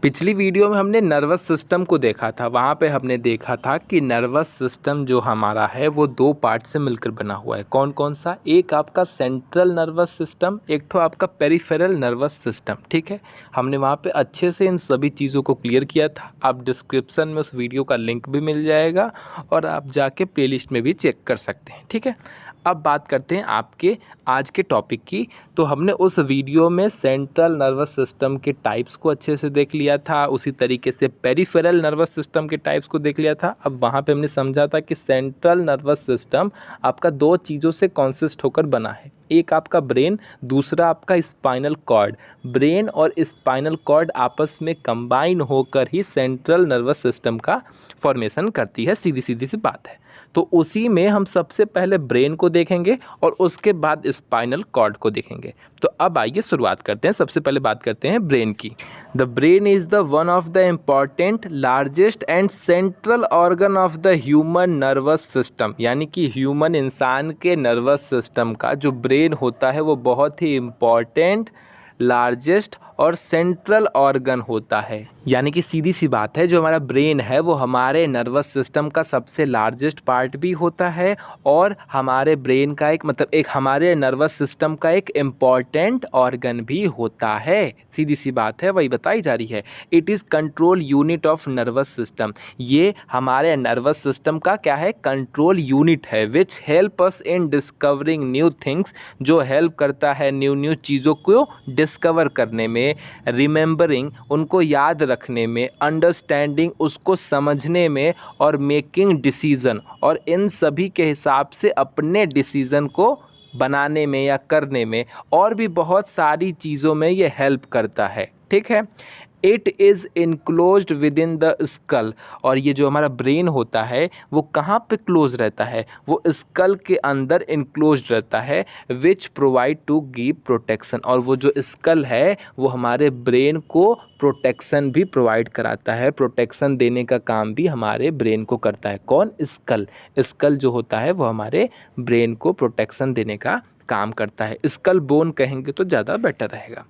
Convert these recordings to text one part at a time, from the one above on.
पिछली वीडियो में हमने नर्वस सिस्टम को देखा था। वहाँ पे हमने देखा था कि नर्वस सिस्टम जो हमारा है वो दो पार्ट से मिलकर बना हुआ है। कौन कौन सा? एक आपका सेंट्रल नर्वस सिस्टम, एक तो आपका पेरिफेरल नर्वस सिस्टम। ठीक है, हमने वहाँ पे अच्छे से इन सभी चीज़ों को क्लियर किया था। आप डिस्क्रिप्शन में उस वीडियो का लिंक भी मिल जाएगा और आप जाके प्लेलिस्ट में भी चेक कर सकते हैं। ठीक है, अब बात करते हैं आपके आज के टॉपिक की। तो हमने उस वीडियो में सेंट्रल नर्वस सिस्टम के टाइप्स को अच्छे से देख लिया था, उसी तरीके से पेरिफेरल नर्वस सिस्टम के टाइप्स को देख लिया था। अब वहाँ पे हमने समझा था कि सेंट्रल नर्वस सिस्टम आपका दो चीज़ों से कॉन्सिस्ट होकर बना है, एक आपका ब्रेन, दूसरा आपका स्पाइनल कॉर्ड। ब्रेन और स्पाइनल कॉर्ड आपस में कंबाइन होकर ही सेंट्रल नर्वस सिस्टम का फॉर्मेशन करती है, सीधी सीधी सी बात है। तो उसी में हम सबसे पहले ब्रेन को देखेंगे और उसके बाद स्पाइनल कॉर्ड को देखेंगे। तो अब आइए शुरुआत करते हैं। सबसे पहले बात करते हैं ब्रेन की। The brain is the one of the important, largest and central organ of the human nervous system. यानी कि ह्यूमन इंसान के नर्वस सिस्टम का जो ब्रेन होता है वो बहुत ही इम्पॉर्टेंट, लार्जेस्ट और सेंट्रल ऑर्गन होता है। यानी कि सीधी सी बात है, जो हमारा ब्रेन है वो हमारे नर्वस सिस्टम का सबसे लार्जेस्ट पार्ट भी होता है और हमारे ब्रेन का एक हमारे नर्वस सिस्टम का एक इम्पॉर्टेंट ऑर्गन भी होता है। सीधी सी बात है, वही बताई जा रही है। It is control unit of nervous system. ये हमारे नर्वस सिस्टम का क्या है? कंट्रोल यूनिट है, which help us in discovering new things, जो हेल्प करता है न्यू चीज़ों को डिस्कवर करने में, रिमेंबरिंग उनको याद रखने में, अंडरस्टैंडिंग उसको समझने में और मेकिंग डिसीज़न, और इन सभी के हिसाब से अपने डिसीज़न को बनाने में या करने में, और भी बहुत सारी चीज़ों में ये हेल्प करता है। ठीक है, it is enclosed with in the skull. और ये जो हमारा ब्रेन होता है वो कहाँ पे क्लोज रहता है? वो स्कल के अंदर इनक्लोज्ड रहता है, which provide to give protection. और वो जो स्कल है वो हमारे ब्रेन को प्रोटेक्शन भी प्रोवाइड कराता है, प्रोटेक्शन देने का काम भी हमारे ब्रेन को करता है। कौन? स्कल। स्कल जो होता है वो हमारे ब्रेन को प्रोटेक्शन देने का काम करता है। स्कल बोन कहेंगे तो ज़्यादा बेटर रहेगा।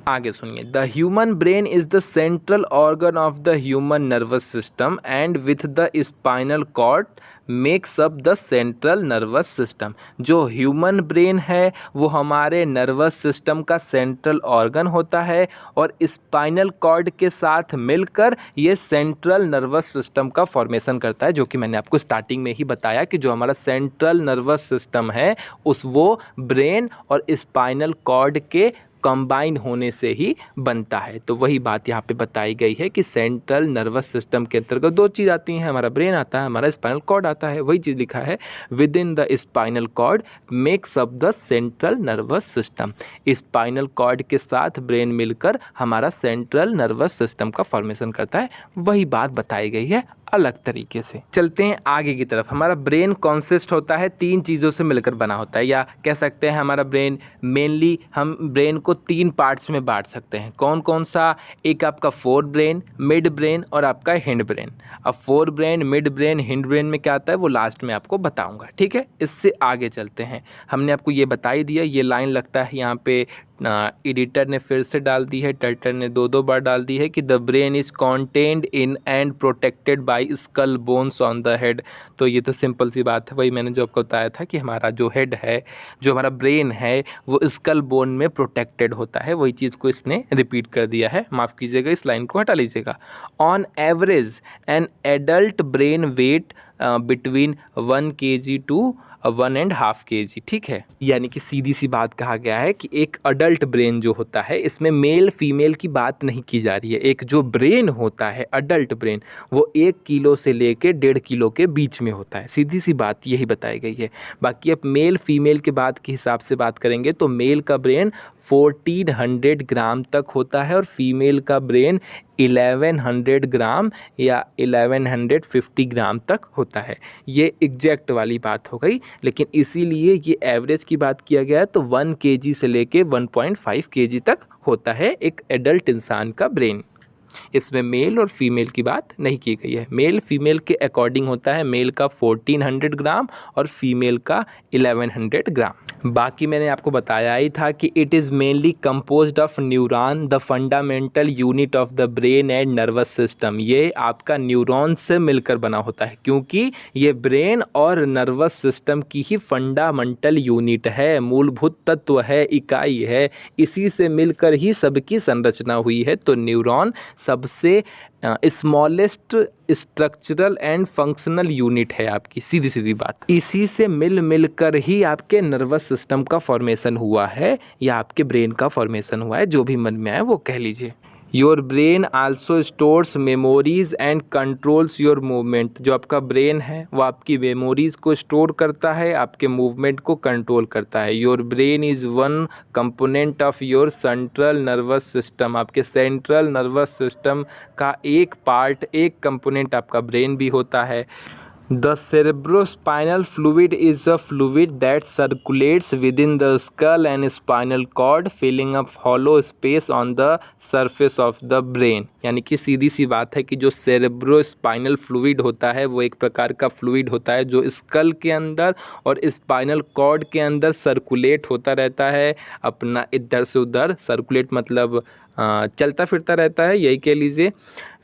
आगे सुनिए। The human brain is the central organ of the human nervous system and with the spinal cord makes up the central nervous system. जो ह्यूमन ब्रेन है वो हमारे नर्वस सिस्टम का सेंट्रल ऑर्गन होता है और स्पाइनल कॉर्ड के साथ मिलकर ये सेंट्रल नर्वस सिस्टम का फॉर्मेशन करता है, जो कि मैंने आपको स्टार्टिंग में ही बताया कि जो हमारा सेंट्रल नर्वस सिस्टम है वो ब्रेन और स्पाइनल कॉर्ड के कंबाइन होने से ही बनता है। तो वही बात यहाँ पे बताई गई है कि सेंट्रल नर्वस सिस्टम के अंतर्गत दो चीज़ आती हैं, हमारा ब्रेन आता है, हमारा स्पाइनल कॉर्ड आता है। वही चीज़ लिखा है, within the spinal cord makes up the central nervous system. Spinal cord के साथ ब्रेन मिलकर हमारा सेंट्रल नर्वस सिस्टम का फॉर्मेशन करता है। वही बात बताई गई है अलग तरीके से। चलते हैं आगे की तरफ। हमारा ब्रेन कॉन्सिस्ट होता है तीन चीज़ों से मिलकर बना होता है, या कह सकते हैं हमारा ब्रेन मेनली, हम ब्रेन को तीन पार्ट्स में बांट सकते हैं। कौन कौन सा? एक आपका फोर ब्रेन, मिड ब्रेन और आपका हिंड ब्रेन। अब fore brain, mid brain, hind brain में क्या आता है वो लास्ट में आपको बताऊंगा। ठीक है, इससे आगे चलते हैं। हमने आपको ये बता ही दिया, ये लाइन लगता है यहाँ पे एडिटर ने फिर से डाल दी है, टर्टर ने दो बार डाल दी है कि the brain is contained in and protected by skull bones on the head. तो ये तो सिंपल सी बात है, वही मैंने जो आपको बताया था कि हमारा जो हेड है, जो हमारा ब्रेन है वो स्कल बोन में प्रोटेक्टेड होता है। वही चीज़ को इसने रिपीट कर दिया है, माफ़ कीजिएगा, इस लाइन को हटा लीजिएगा। On average an adult brain weight between 1 kg to 1.5 kg। ठीक है, यानी कि सीधी सी बात कहा गया है कि एक अडल्ट ब्रेन जो होता है, इसमें मेल फीमेल की बात नहीं की जा रही है। एक जो ब्रेन होता है अडल्ट ब्रेन, वो 1 किलो से लेके 1.5 किलो के बीच में होता है। सीधी सी बात यही बताई गई है। बाकी अब मेल फीमेल के बात के हिसाब से बात करेंगे तो मेल का ब्रेन 1400 ग्राम तक होता है और फीमेल का ब्रेन 1100 ग्राम या 1150 ग्राम तक होता है। ये एग्जैक्ट वाली बात हो गई, लेकिन इसीलिए ये एवरेज की बात किया गया है। तो 1 kg से लेके 1.5 kg तक होता है एक एडल्ट इंसान का ब्रेन। इसमें मेल और फीमेल की बात नहीं की गई है। मेल फीमेल के अकॉर्डिंग होता है, मेल का 1400 ग्राम और फीमेल का 1100 ग्राम। बाकी मैंने आपको बताया ही था कि it is mainly composed of neuron the fundamental unit of the brain and nervous system. ये आपका न्यूरॉन से मिलकर बना होता है, क्योंकि ये ब्रेन और नर्वस सिस्टम की ही फंडामेंटल यूनिट है, मूलभूत तत्व है, इकाई है। इसी से मिलकर ही सबकी संरचना हुई है। तो न्यूरॉन सबसे smallest structural and functional unit है आपकी, सीधी सीधी बात। इसी से मिल कर ही आपके नर्वस सिस्टम का फॉर्मेशन हुआ है या आपके ब्रेन का फॉर्मेशन हुआ है, जो भी मन में आए वो कह लीजिए। Your brain also stores memories and controls your movement. जो आपका ब्रेन है वो आपकी मेमोरीज़ को स्टोर करता है, आपके मूवमेंट को कंट्रोल करता है। Your brain is one component of your central nervous system. आपके सेंट्रल नर्वस सिस्टम का एक पार्ट, एक कंपोनेंट आपका ब्रेन भी होता है। The cerebrospinal fluid is a fluid that circulates within the skull and spinal cord, filling up hollow space on the surface of the brain। यानी कि सीधी सी बात है कि जो सेरेब्रोस्पाइनल फ्लूइड होता है वो एक प्रकार का फ्लूइड होता है जो स्कल के अंदर और स्पाइनल कॉर्ड के अंदर सर्कुलेट होता रहता है, अपना इधर से उधर। सर्कुलेट मतलब चलता फिरता रहता है, यही कह लीजिए।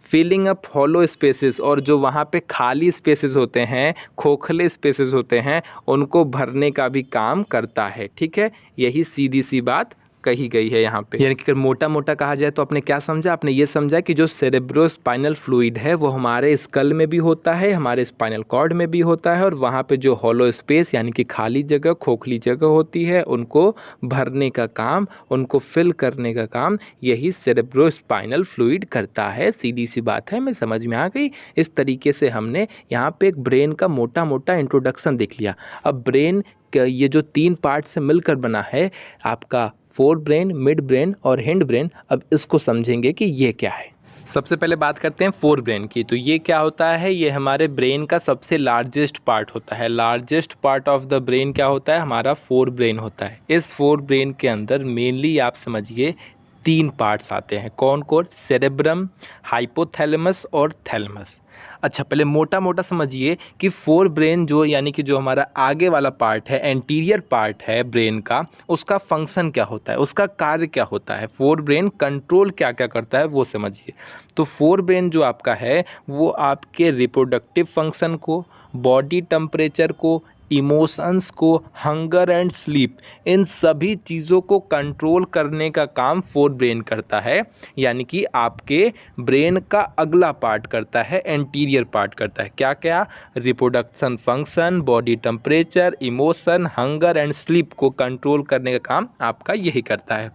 फिलिंग अप हॉलो स्पेसेस, और जो वहाँ पे खाली स्पेसेस होते हैं, खोखले स्पेसेस होते हैं, उनको भरने का भी काम करता है। ठीक है, यही सीधी सी बात कही गई है यहाँ पे। यानी कि अगर मोटा मोटा कहा जाए तो आपने क्या समझा? आपने ये समझा कि जो सेरेब्रोस्पाइनल फ्लूइड है वो हमारे स्कल में भी होता है, हमारे स्पाइनल कॉर्ड में भी होता है, और वहाँ पे जो हॉलो स्पेस यानी कि खाली जगह, खोखली जगह होती है, उनको भरने का काम, उनको फिल करने का काम यही सेरेब्रोस्पाइनल फ्लूइड करता है। सीधी सी बात है, मैं समझ में आ गई। इस तरीके से हमने यहाँ पे एक ब्रेन का मोटा मोटा इंट्रोडक्शन देख लिया। अब ब्रेन ये जो 3 पार्ट से मिलकर बना है आपका फोर ब्रेन, मिड ब्रेन और हिंड ब्रेन, अब इसको समझेंगे कि ये क्या है। सबसे पहले बात करते हैं फोर ब्रेन की। तो ये क्या होता है? ये हमारे ब्रेन का सबसे लार्जेस्ट पार्ट होता है। Largest part of the brain क्या होता है? हमारा फोर ब्रेन होता है। इस फोर ब्रेन के अंदर मेनली आप समझिए 3 पार्ट्स आते हैं। कौन कौन? सेरेब्रम, हाइपोथैलेमस और थैलेमस। अच्छा, पहले मोटा मोटा समझिए कि फोर ब्रेन जो यानी कि जो हमारा आगे वाला पार्ट है, एंटीरियर पार्ट है ब्रेन का, उसका फंक्शन क्या होता है, उसका कार्य क्या होता है, फोर ब्रेन कंट्रोल क्या क्या करता है वो समझिए। तो फोर ब्रेन जो आपका है वो आपके रिप्रोडक्टिव फंक्शन को, बॉडी टेम्परेचर को, इमोशंस को, हंगर एंड स्लीप, इन सभी चीज़ों को कंट्रोल करने का काम फोर ब्रेन करता है। यानी कि आपके ब्रेन का अगला पार्ट करता है, एंटीरियर पार्ट करता है। क्या क्या? Reproduction function, body temperature, emotion, hunger and sleep को कंट्रोल करने का काम आपका यही करता है।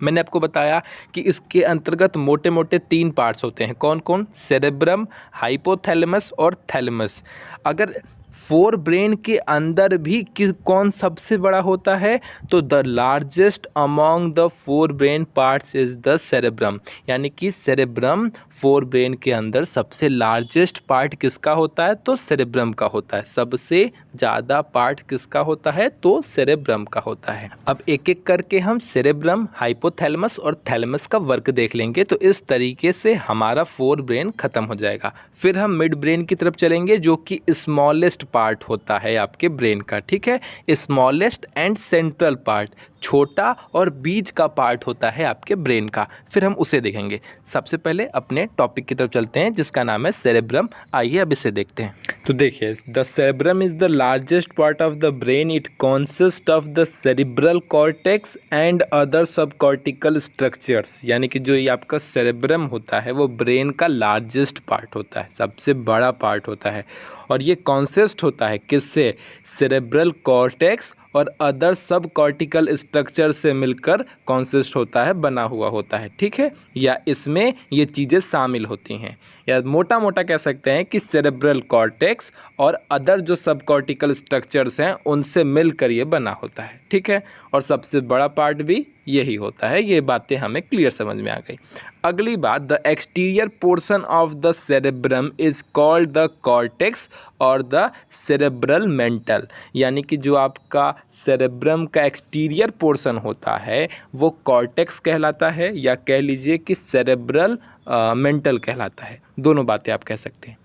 मैंने आपको बताया कि इसके अंतर्गत मोटे मोटे 3 पार्ट्स होते हैं। कौन कौन? सेरेब्रम, हाइपोथैलेमस और थैलेमस। अगर फोर ब्रेन के अंदर भी कौन सबसे बड़ा होता है? तो the largest among the fore brain parts is the cerebrum. यानी कि सेरेब्रम फोर ब्रेन के अंदर सबसे लार्जेस्ट पार्ट किसका होता है? तो सेरेब्रम का होता है। सबसे ज़्यादा पार्ट किसका होता है? तो सेरेब्रम का होता है। अब एक एक करके हम सेरेब्रम, हाइपोथैलेमस और थैलेमस का वर्क देख लेंगे। तो इस तरीके से हमारा फोर ब्रेन खत्म हो जाएगा। फिर हम मिड ब्रेन की तरफ चलेंगे जो कि स्मॉलेस्ट पार्ट होता है आपके ब्रेन का। ठीक है, स्मॉलेस्ट एंड सेंट्रल पार्ट, छोटा और बीच का पार्ट होता है आपके ब्रेन का। फिर हम उसे देखेंगे। सबसे पहले अपने टॉपिक की तरफ चलते हैं जिसका नाम है सेरेब्रम। आइए अब इसे देखते हैं। तो देखिए, the cerebrum is the largest part of the brain. It consist of the cerebral cortex and other सब कॉर्टिकल स्ट्रक्चर्स। यानी कि जो ये आपका सेरेब्रम होता है वो ब्रेन का लार्जेस्ट पार्ट होता है, सबसे बड़ा पार्ट होता है। और ये कॉन्सिस्ट होता है किससे? सेरेब्रल कॉर्टेक्स और अदर सब कॉर्टिकल स्ट्रक्चर से मिलकर कॉन्सिस्ट होता है, बना हुआ होता है। ठीक है, या इसमें ये चीज़ें शामिल होती हैं, या मोटा मोटा कह सकते हैं कि सेरेब्रल कॉर्टेक्स और अदर जो सब कॉर्टिकल स्ट्रक्चर्स हैं उनसे मिलकर ये बना होता है। ठीक है, और सबसे बड़ा पार्ट भी यही होता है। ये बातें हमें क्लियर समझ में आ गई। अगली बात, the exterior portion of the cerebrum is called the cortex और द सेरेब्रल मेंटल। यानी कि जो आपका सेरेब्रम का एक्सटीरियर पोर्शन होता है वो कॉर्टेक्स कहलाता है, या कह लीजिए कि सेरेब्रल मेंटल कहलाता है। दोनों बातें आप कह सकते हैं।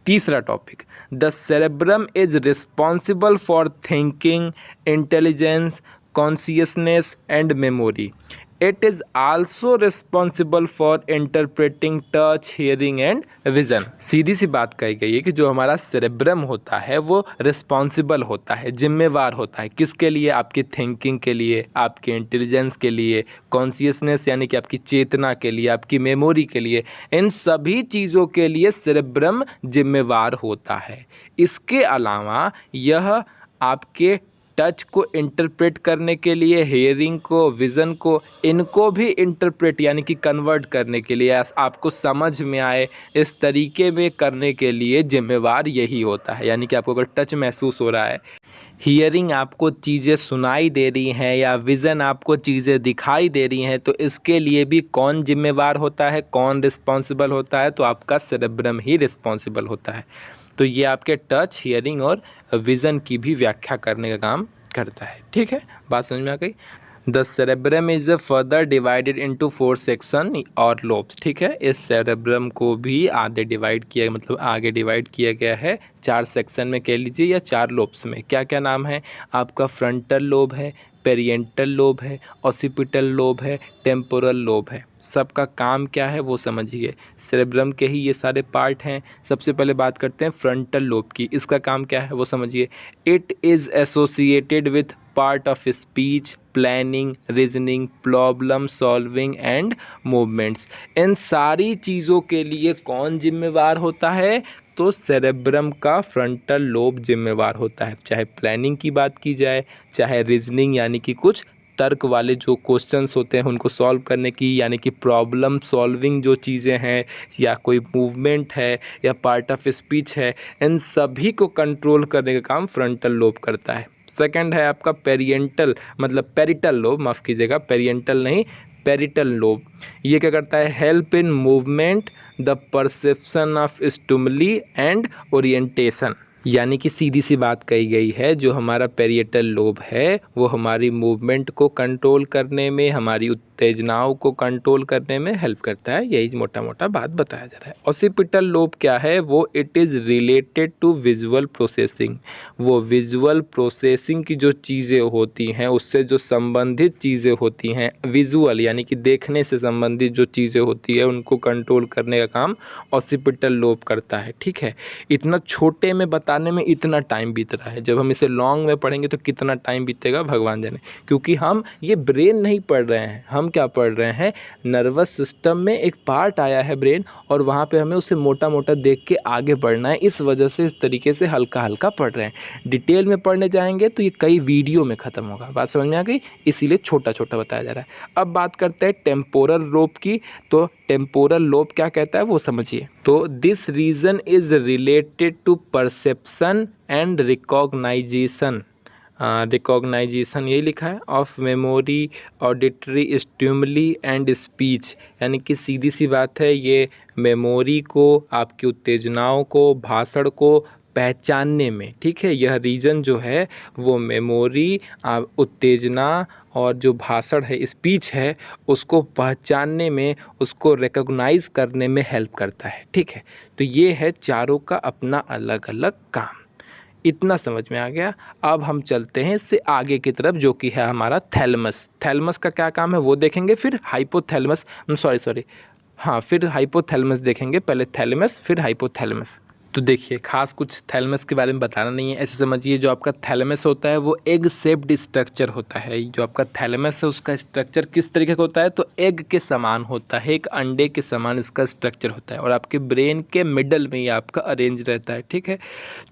तीसरा topic, the cerebrum is responsible for thinking, intelligence, consciousness and memory. It is also responsible for interpreting touch, hearing and vision. सीधी सी बात कही गई है कि जो हमारा सेरेब्रम होता है वो रिस्पॉन्सिबल होता है, जिम्मेवार होता है। किसके लिए? आपकी थिंकिंग के लिए, आपके इंटेलिजेंस के लिए, कॉन्शियसनेस यानी कि आपकी चेतना के लिए, आपकी मेमोरी के लिए। इन सभी चीज़ों के लिए सेरेब्रम जिम्मेवार होता है। इसके अलावा यह आपके टच को इंटरप्रेट करने के लिए, हेयरिंग को, विज़न को, इनको भी इंटरप्रेट यानी कि कन्वर्ट करने के लिए, आपको समझ में आए इस तरीके में करने के लिए जिम्मेवार यही होता है। यानी कि आपको अगर टच महसूस हो रहा है, हियरिंग आपको चीज़ें सुनाई दे रही हैं या विज़न आपको चीज़ें दिखाई दे रही हैं, तो इसके लिए भी कौन जिम्मेवार होता है, कौन रिस्पॉन्सिबल होता है? तो आपका सेरेब्रम ही रिस्पॉन्सिबल होता है। तो ये आपके टच, हियरिंग और विज़न की भी व्याख्या करने का काम करता है। ठीक है, बात समझ में आ गई। The cerebrum is further divided into 4 section और लोब्स। ठीक है, इस सेरेब्रम को भी आधे डिवाइड किया, मतलब आगे डिवाइड किया गया है 4 सेक्शन में कह लीजिए, या 4 लोब्स में। क्या क्या नाम है आपका? फ्रंटल लोब है, पेरिएंटल लोब है, ऑसिपिटल लोब है, टेम्पोरल लोब है। सबका काम क्या है वो समझिए। सेरेब्रम के ही ये सारे पार्ट हैं। सबसे पहले बात करते हैं फ्रंटल लोब की। इसका काम क्या है वो समझिए। It is associated with part of speech, planning, reasoning, problem solving and movements. इन सारी चीज़ों के लिए कौन जिम्मेवार होता है? तो सेरेब्रम का फ्रंटल लोब जिम्मेवार होता है। चाहे प्लानिंग की बात की जाए, चाहे रीजनिंग यानी कि कुछ तर्क वाले जो क्वेश्चंस होते हैं उनको सॉल्व करने की, यानी कि प्रॉब्लम सॉल्विंग जो चीज़ें हैं, या कोई मूवमेंट है, या पार्ट ऑफ स्पीच है, इन सभी को कंट्रोल करने का काम फ्रंटल लोब करता है। सेकंड है आपका पेरिएंटल, मतलब पेरिटल लोब, माफ़ कीजिएगा, पेरिएंटल नहीं, पेरिटल लोब। ये क्या करता है? Help in movement, the perception of stimuli and orientation. यानी कि सीधी सी बात कही गई है, जो हमारा पेरिएटल लोब है वो हमारी मूवमेंट को कंट्रोल करने में, हमारी उत्तेजनाओं को कंट्रोल करने में हेल्प करता है। यही मोटा मोटा बात बताया जा रहा है। ऑसिपिटल लोब क्या है? वो it is related to visual processing. वो विजुअल प्रोसेसिंग की जो चीज़ें होती हैं, उससे जो संबंधित चीज़ें होती हैं, विजुअल यानी कि देखने से संबंधित जो चीज़ें होती है उनको कंट्रोल करने का काम ऑसिपिटल लोब करता है। ठीक है, इतना छोटे में बताने में इतना टाइम बीत रहा है, जब हम इसे लॉन्ग में पढ़ेंगे तो कितना टाइम बीतेगा भगवान जाने। क्योंकि हम ये ब्रेन नहीं पढ़ रहे हैं, हम क्या पढ़ रहे हैं? नर्वस सिस्टम में एक पार्ट आया है ब्रेन, और वहाँ पे हमें उसे मोटा मोटा देख के आगे बढ़ना है। इस वजह से इस तरीके से हल्का हल्का पढ़ रहे हैं। डिटेल में पढ़ने जाएंगे तो ये कई वीडियो में ख़त्म होगा। बात समझ में आ गई? इसीलिए छोटा छोटा बताया जा रहा है। अब बात करते हैं टेम्पोरल लोब की। तो टेम्पोरल लोब क्या कहता है वो समझिए। तो this region is related to perception and recognisation, recognisation यही लिखा है, of memory, auditory stimuli and speech. यानी कि सीधी सी बात है, ये मेमोरी को, आपकी उत्तेजनाओं को, भाषण को पहचानने में, ठीक है, यह रीजन जो है वो मेमोरी, उत्तेजना और जो भाषण है, स्पीच है, उसको पहचानने में, उसको रिकॉग्नाइज करने में हेल्प करता है। ठीक है, तो ये है चारों का अपना अलग अलग काम। इतना समझ में आ गया। अब हम चलते हैं इससे आगे की तरफ, जो कि है हमारा थैलेमस। थैलेमस का क्या काम है वो देखेंगे, फिर हाइपोथैलेमस, फिर हाइपोथैलेमस देखेंगे। पहले थैलेमस फिर हाइपोथैलेमस। तो देखिए, खास कुछ थैलेमस के बारे में बताना नहीं है। ऐसे समझिए, जो आपका थैलेमस होता है वो एग शेप्ड स्ट्रक्चर होता है। जो आपका थैलेमस है उसका स्ट्रक्चर किस तरीके का होता है? तो एग के समान होता है, एक अंडे के समान इसका स्ट्रक्चर होता है, और आपके ब्रेन के मिडल में ये आपका अरेंज रहता है। ठीक है,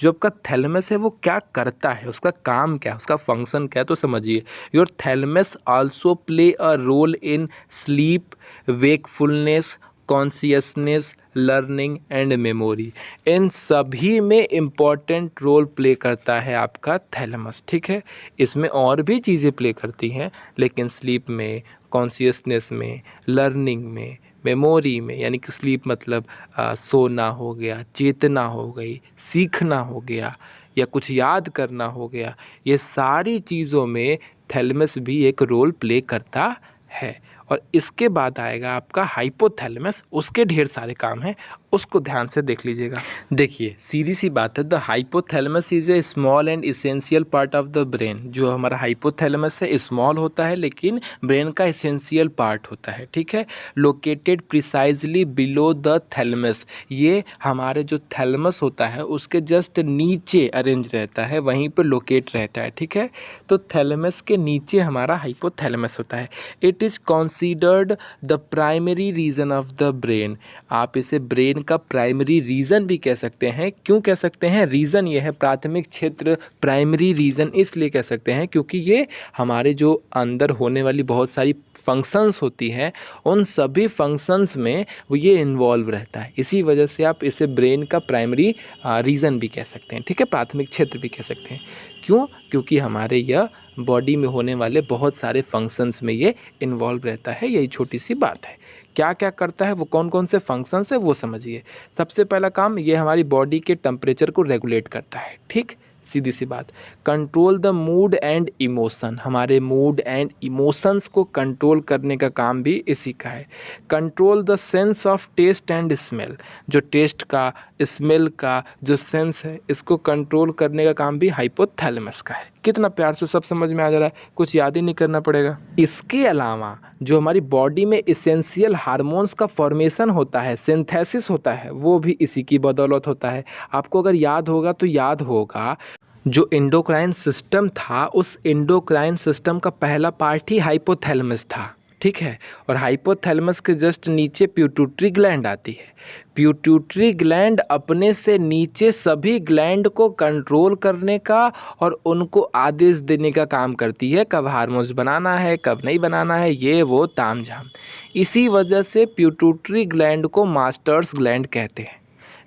जो आपका थैलेमस है वो क्या करता है, उसका काम क्या है, उसका फंक्शन क्या है, तो समझिए। Your thalamus also play a role in sleep, wakefulness, consciousness, learning and memory. इन सभी में इम्पॉर्टेंट रोल प्ले करता है आपका थैलेमस। ठीक है, इसमें और भी चीज़ें प्ले करती हैं, लेकिन स्लीप में, कॉन्शियसनेस में, लर्निंग में, मेमोरी में, यानी कि स्लीप मतलब सोना हो गया, चेतना हो गई, सीखना हो गया, या कुछ याद करना हो गया, ये सारी चीज़ों में थैलेमस भी एक रोल प्ले करता है। और इसके बाद आएगा आपका हाइपोथैलेमस, उसके ढेर सारे काम हैं, उसको ध्यान से देख लीजिएगा। देखिए सीधी सी बात है, the hypothalamus is a small and essential part of the brain. जो हमारा हाइपोथैलेमस है स्मॉल होता है लेकिन ब्रेन का इसेंशियल पार्ट होता है, ठीक है। Located precisely below the thalamus, ये हमारे जो थैलेमस होता है उसके जस्ट नीचे अरेंज रहता है, वहीं पर लोकेट रहता है, ठीक है। तो थैलेमस के नीचे हमारा हाइपोथैलेमस होता है। It is considered the primary region of the brain. आप इसे ब्रेन का प्राइमरी रीजन भी कह सकते हैं। क्यों कह सकते हैं? रीज़न ये है, प्राथमिक क्षेत्र, प्राइमरी रीजन इसलिए कह सकते हैं क्योंकि ये हमारे जो अंदर होने वाली बहुत सारी फंक्शंस होती हैं उन सभी फंक्शंस में वो ये इन्वॉल्व रहता है। इसी वजह से आप इसे ब्रेन का प्राइमरी रीजन भी कह सकते हैं, ठीक है, प्राथमिक क्षेत्र भी कह सकते हैं। क्यों? क्योंकि हमारे यह बॉडी में होने वाले बहुत सारे फंक्शंस में ये इन्वॉल्व रहता है। यही छोटी सी बात है। क्या क्या करता है, वो कौन कौन से फंक्शंस है वो समझिए। सबसे पहला काम, ये हमारी बॉडी के टेम्परेचर को रेगुलेट करता है, ठीक, सीधी सी बात। Control the mood and emotion, हमारे मूड एंड इमोशंस को कंट्रोल करने का काम भी इसी का है। Control the sense of taste and smell, जो टेस्ट का, स्मेल का जो सेंस है इसको कंट्रोल करने का काम भी हाइपोथैलेमस का है। कितना प्यार से सब समझ में आ जा रहा है, कुछ याद ही नहीं करना पड़ेगा। इसके अलावा जो हमारी बॉडी में इसेंशियल हार्मोन्स का फॉर्मेशन होता है, सिंथेसिस होता है, वो भी इसी की बदौलत होता है। आपको अगर याद होगा तो याद होगा जो एंडोक्राइन सिस्टम था, उस एंडोक्राइन सिस्टम का पहला पार्ट ही हाइपोथैलेमस था, ठीक है। और हाइपोथैलेमस के जस्ट नीचे पिट्यूटरी ग्लैंड आती है। पिट्यूटरी ग्लैंड अपने से नीचे सभी ग्लैंड को कंट्रोल करने का और उनको आदेश देने का काम करती है, कब हार्मोन्स बनाना है कब नहीं बनाना है, ये वो तामझाम। इसी वजह से पिट्यूटरी ग्लैंड को मास्टर्स ग्लैंड कहते हैं।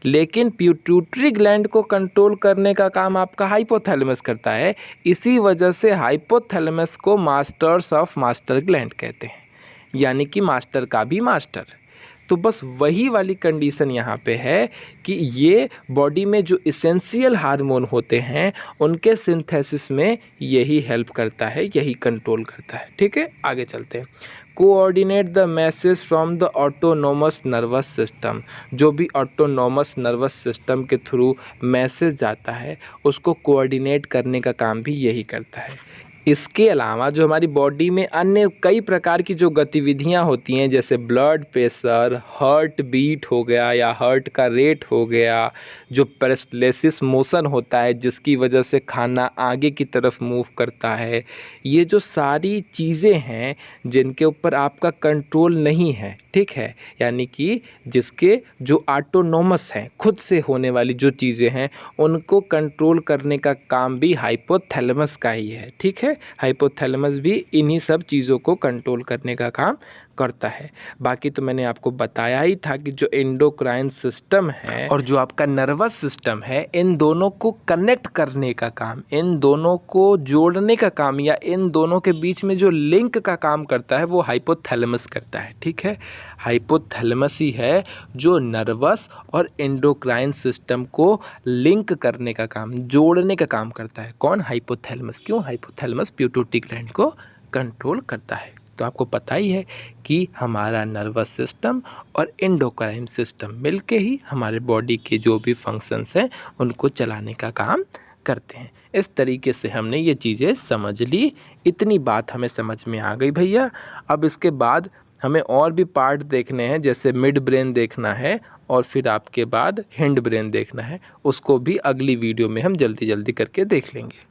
लेकिन पिट्यूटरी ग्लैंड को कंट्रोल करने का काम आपका हाइपोथैलेमस करता है। इसी वजह से हाइपोथैलेमस को मास्टर्स ऑफ मास्टर ग्लैंड कहते हैं, यानी कि मास्टर का भी मास्टर। तो बस वही वाली कंडीशन यहाँ पे है कि ये बॉडी में जो इसेंशियल हार्मोन होते हैं उनके सिंथेसिस में यही हेल्प करता है, यही कंट्रोल करता है, ठीक है। आगे चलते हैं। Coordinate the message from the autonomous nervous system, जो भी ऑटोनोमस नर्वस सिस्टम के थ्रू मैसेज जाता है उसको कोऑर्डिनेट करने का काम भी यही करता है। इसके अलावा जो हमारी बॉडी में अन्य कई प्रकार की जो गतिविधियां होती हैं, जैसे ब्लड प्रेशर, हार्ट बीट हो गया या हार्ट का रेट हो गया, जो पेरिस्टलिसिस मोशन होता है जिसकी वजह से खाना आगे की तरफ मूव करता है, ये जो सारी चीज़ें हैं जिनके ऊपर आपका कंट्रोल नहीं है, ठीक है, यानी कि जिसके जो ऑटोनोमस हैं, खुद से होने वाली जो चीज़ें हैं उनको कंट्रोल करने का काम भी हाइपोथैलेमस का ही है, ठीक है। हाइपोथैलेमस भी इन्हीं सब चीज़ों को कंट्रोल करने का काम करता है। बाकी तो मैंने आपको बताया ही था कि जो एंडोक्राइन सिस्टम है और जो आपका नर्वस सिस्टम है, इन दोनों को कनेक्ट करने का काम, इन दोनों को जोड़ने का काम या इन दोनों के बीच में जो लिंक का काम करता है वो हाइपोथैलेमस करता है, ठीक है। हाइपोथैलेमस ही है जो नर्वस और एंडोक्राइन सिस्टम को लिंक करने का काम, जोड़ने का काम करता है। कौन? हाइपोथैलेमस। क्यों? हाइपोथैलेमस पिट्यूटरी ग्लैंड को कंट्रोल करता है। तो आपको पता ही है कि हमारा नर्वस सिस्टम और एंडोक्राइन सिस्टम मिलके ही हमारे बॉडी के जो भी फंक्शंस हैं उनको चलाने का काम करते हैं। इस तरीके से हमने ये चीज़ें समझ ली। इतनी बात हमें समझ में आ गई भैया। अब इसके बाद हमें और भी पार्ट देखने हैं, जैसे मिड ब्रेन देखना है और फिर आपके बाद हिंड ब्रेन देखना है। उसको भी अगली वीडियो में हम जल्दी जल्दी करके देख लेंगे।